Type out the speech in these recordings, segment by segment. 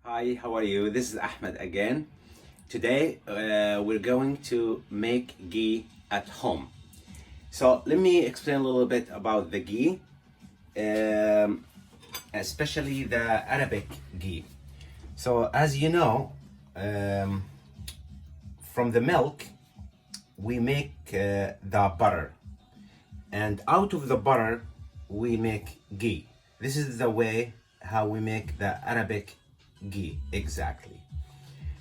Hi, how are you? This is Ahmed again. Today we're going to make ghee at home. So let me explain a little bit about the ghee, especially the Arabic ghee. So as you know, from the milk we make the butter, and out of the butter we make ghee. This is the way how we make the Arabic ghee exactly.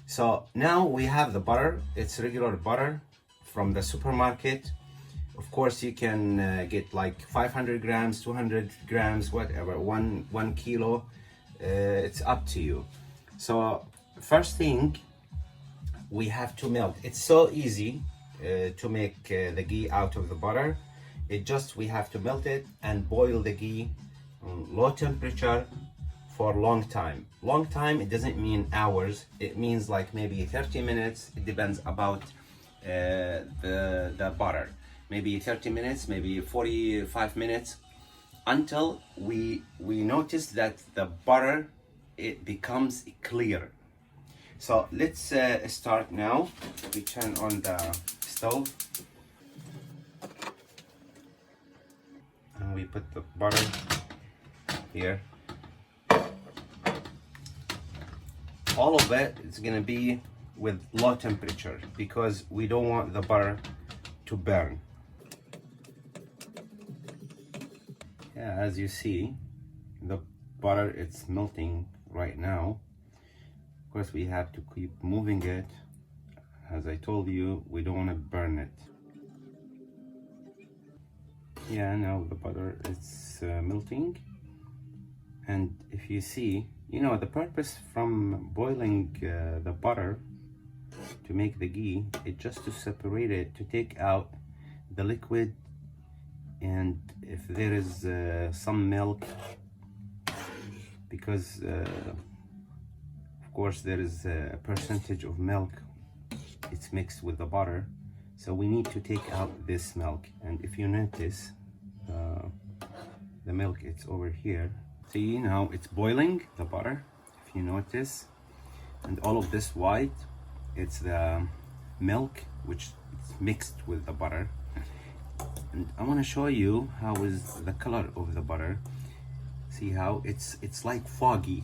So now we have the butter. It's regular butter from the supermarket. Of course you can get like 500 grams, 200 grams, whatever, one kilo. It's up to you. So first thing, we have to melt. It's so easy to make the ghee out of the butter. We have to melt it and boil the ghee on low temperature for a long time. Long time, it doesn't mean hours. It means like maybe 30 minutes. It depends about the butter. Maybe 30 minutes, maybe 45 minutes, until we notice that the butter, it becomes clear. So let's start now. We turn on the stove and we put the butter here. All of it is gonna be with low temperature because we don't want the butter to burn. Yeah, as you see, the butter, it's melting right now. Of course, we have to keep moving it. As I told you, we don't want to burn it. Yeah, now the butter is melting. And if you see, you know, the purpose from boiling the butter to make the ghee is just to separate it, to take out the liquid, and if there is some milk, because of course there is a percentage of milk, it's mixed with the butter, so we need to take out this milk. And if you notice, the milk, it's over here. See, now it's boiling, the butter, if you notice, and all of this white, it's the milk which is mixed with the butter. And I want to show you how is the color of the butter. See how it's like foggy.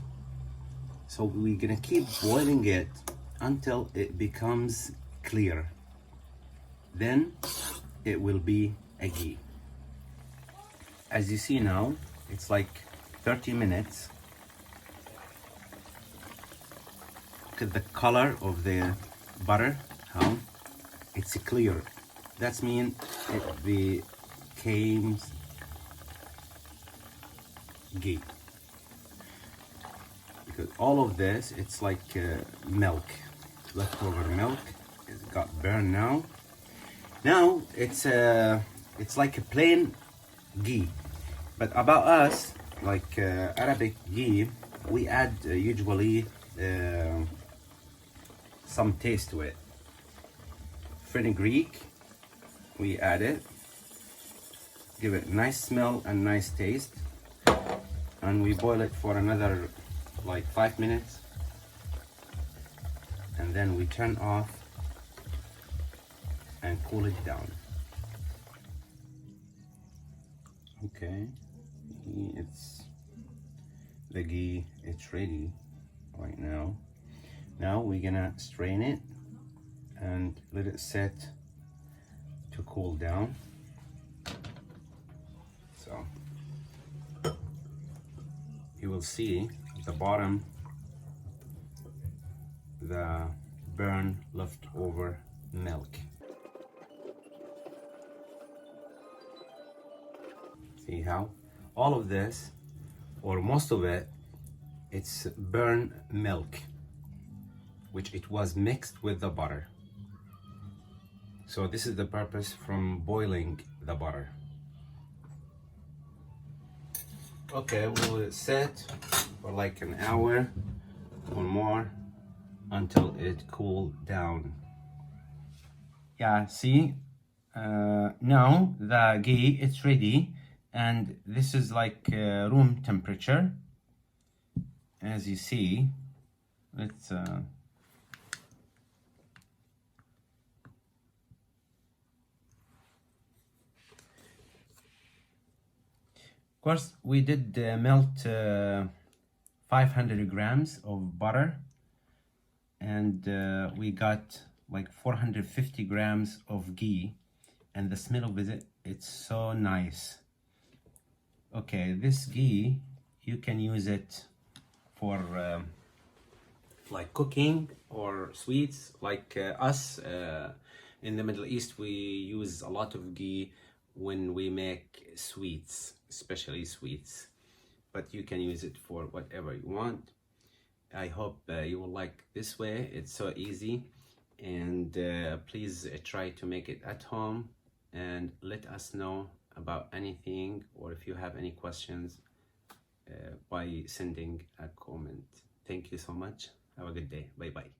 So we're gonna keep boiling it until it becomes clear. Then it will be a ghee. As you see now, it's like 30 minutes. Look at the color of the butter, how it's clear. That means it became ghee. Because all of this, it's like milk, leftover milk. It got burned now. Now it's like a plain ghee. But about us, like Arabic ghee, we add usually some taste to it. Fenugreek, we add it, give it nice smell and nice taste, and we boil it for another like 5 minutes, and then we turn off and cool it down. Okay, the ghee, it's ready right now. Now we're gonna strain it and let it set to cool down. So you will see the bottom, the burn leftover milk. See how all of this, or most of it, it's burnt milk, which it was mixed with the butter. So this is the purpose from boiling the butter. Okay, we'll set for like an hour or more until it cooled down. Yeah, see, now the ghee, it's ready, and this is like room temperature. As you see, let's Of course, we did melt 500 grams of butter, and we got like 450 grams of ghee, and the smell of it's so nice. Okay, this ghee, you can use it for like cooking or sweets, like us in the Middle East, we use a lot of ghee when we make sweets, especially sweets, but you can use it for whatever you want. I hope you will like this way. It's so easy, and please try to make it at home and let us know about anything, or if you have any questions by sending a comment. Thank you so much. Have a good day. Bye bye.